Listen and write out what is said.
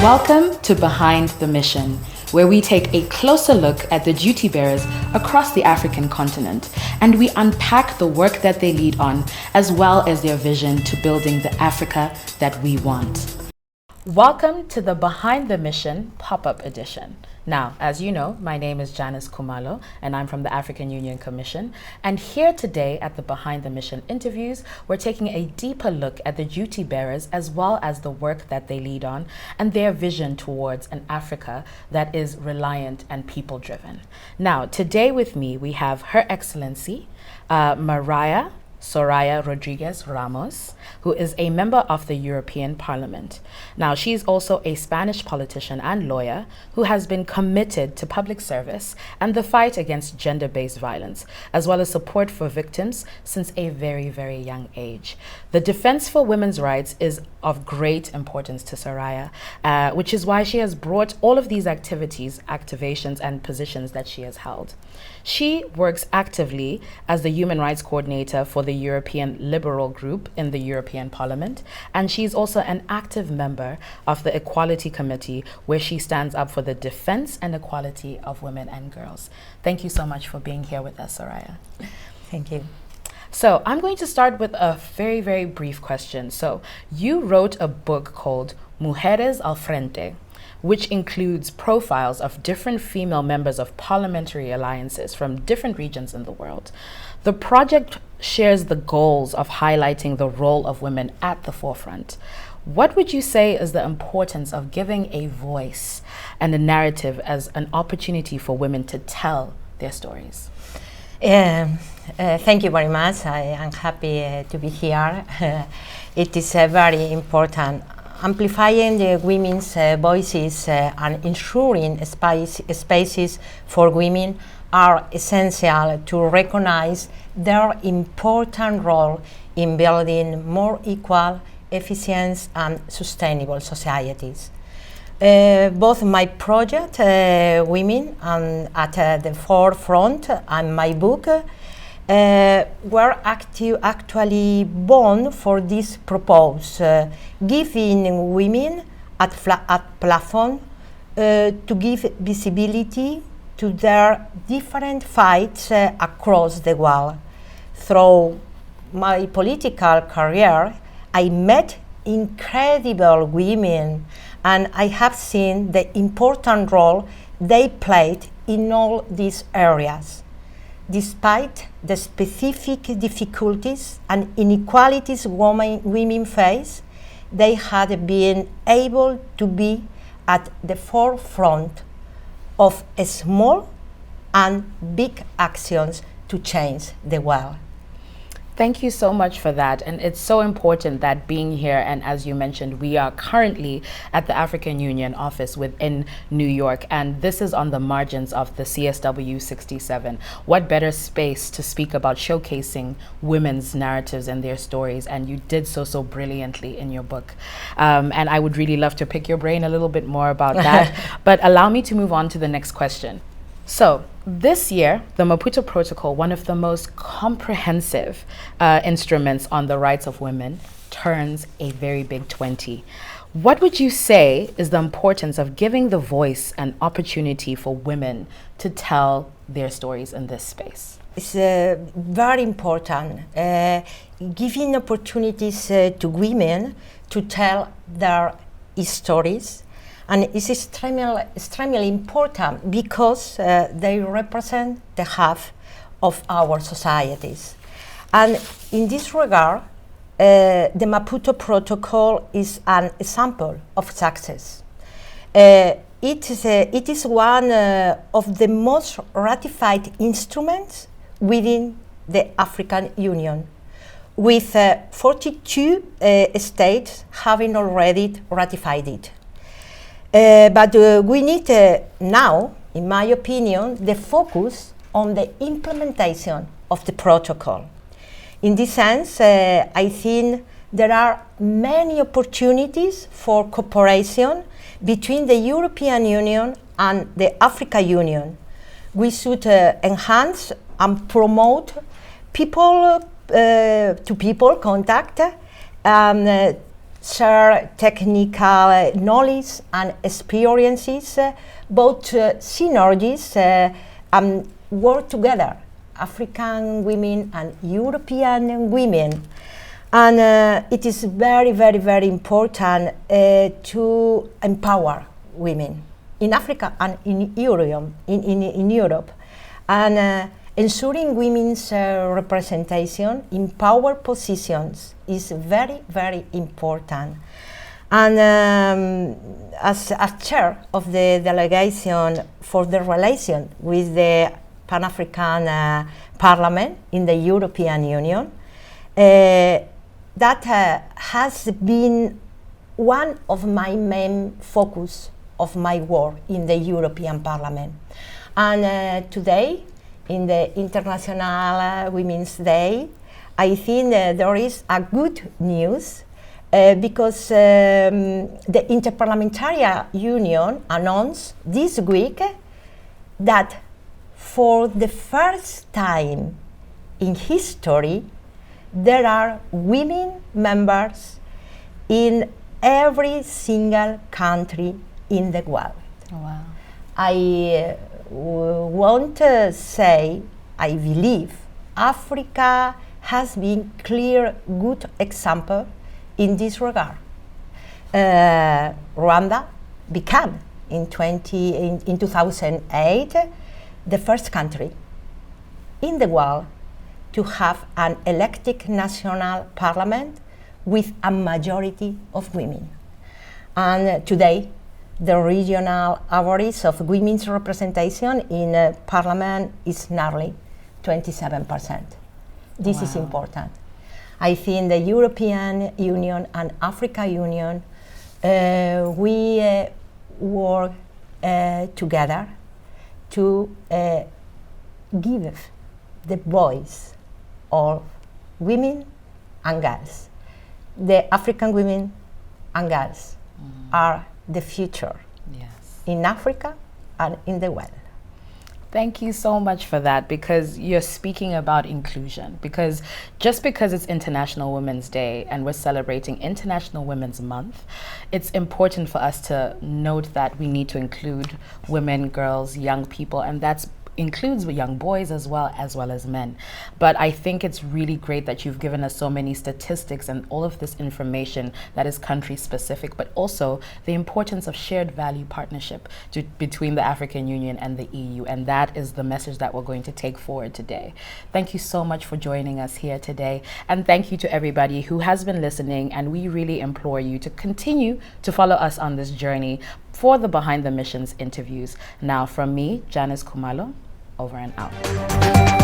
Welcome to Behind the Mission, where we take a closer look at the duty bearers across the African continent, and we unpack the work that they lead on, as well as their vision to building the Africa that we want. Welcome to the Behind the Mission pop-up edition. Now, as you know, my name is Janice Kumalo, and I'm from the African Union Commission. And here today at the Behind the Mission interviews, we're taking a deeper look at the duty bearers as well as the work that they lead on and their vision towards an Africa that is reliant and people-driven. Now, today with me, we have Her Excellency, Soraya Rodriguez Ramos, who is a member of the European Parliament. Now, she's also a Spanish politician and lawyer who has been committed to public service and the fight against gender-based violence, as well as support for victims since a very, very young age. The defense for women's rights is of great importance to Soraya, which is why she has brought all of these activations, and positions that she has held. She works actively as the Human Rights Coordinator for the European Liberal Group in the European Parliament, and she's also an active member of the Equality Committee, where she stands up for the defense and equality of women and girls. Thank you so much for being here with us, Soraya. Thank you. So I'm going to start with a very, very brief question. So you wrote a book called Mujeres al Frente, which includes profiles of different female members of parliamentary alliances from different regions in the world. The project shares the goals of highlighting the role of women at the forefront. What would you say is the importance of giving a voice and a narrative as an opportunity for women to tell their stories? Thank you very much. I am happy to be here. It is very important. Amplifying the women's voices and ensuring spaces for women are essential to recognize their important role in building more equal, efficient, and sustainable societies. Both my project, Women at the Forefront, and my book were actually born for this purpose, giving women a platform to give visibility to their different fights across the world. Through my political career, I met incredible women, and I have seen the important role they played in all these areas. Despite the specific difficulties and inequalities women face, they had been able to be at the forefront of small and big actions to change the world. Thank you so much for that. And it's so important that being here, and as you mentioned, we are currently at the African Union office within New York, and this is on the margins of the CSW 67. What better space to speak about showcasing women's narratives and their stories, and you did so brilliantly in your book. And I would really love to pick your brain a little bit more about that, but allow me to move on to the next question. So this year, the Maputo Protocol, one of the most comprehensive instruments on the rights of women, turns a very big 20. What would you say is the importance of giving the voice and opportunity for women to tell their stories in this space? It's very important, giving opportunities to women to tell their stories. And it's extremely important because they represent the half of our societies. And in this regard, the Maputo Protocol is an example of success. It is one of the most ratified instruments within the African Union, with 42 states having already ratified it. But we need now, in my opinion, the focus on the implementation of the protocol. In this sense, I think there are many opportunities for cooperation between the European Union and the African Union. We should enhance and promote people-to-people contact share technical knowledge and experiences, both synergies and work together, African women and European women. And it is very, very, very important to empower women in Africa and in Europe. And ensuring women's representation in power positions is very, very important. And as chair of the delegation for the relation with the Pan-African Parliament in the European Union, that has been one of my main focus of my work in the European Parliament. And today, in the International Women's Day, I think there is a good news because the Interparliamentary Union announced this week that for the first time in history, there are women members in every single country in the world. Wow. I want to say, I believe Africa has been clear good example in this regard. Rwanda became in 2008 the first country in the world to have an elected national parliament with a majority of women. And today, the regional average of women's representation in parliament is nearly 27%. This is important. I think the European Union and Africa Union, we work together to give the voice of women and girls. The African women and girls are the future in Africa and in the world. Thank you so much for that, because you're speaking about inclusion. Because just because it's International Women's Day and we're celebrating International Women's Month, it's important for us to note that we need to include women, girls, young people, and that includes young boys as well as men. But I think it's really great that you've given us so many statistics and all of this information that is country specific, but also the importance of shared value partnership between the African Union and the EU. And that is the message that we're going to take forward today. Thank you so much for joining us here today. And thank you to everybody who has been listening. And we really implore you to continue to follow us on this journey for the Behind the Missions interviews. Now from me, Janice Kumalo, over and out.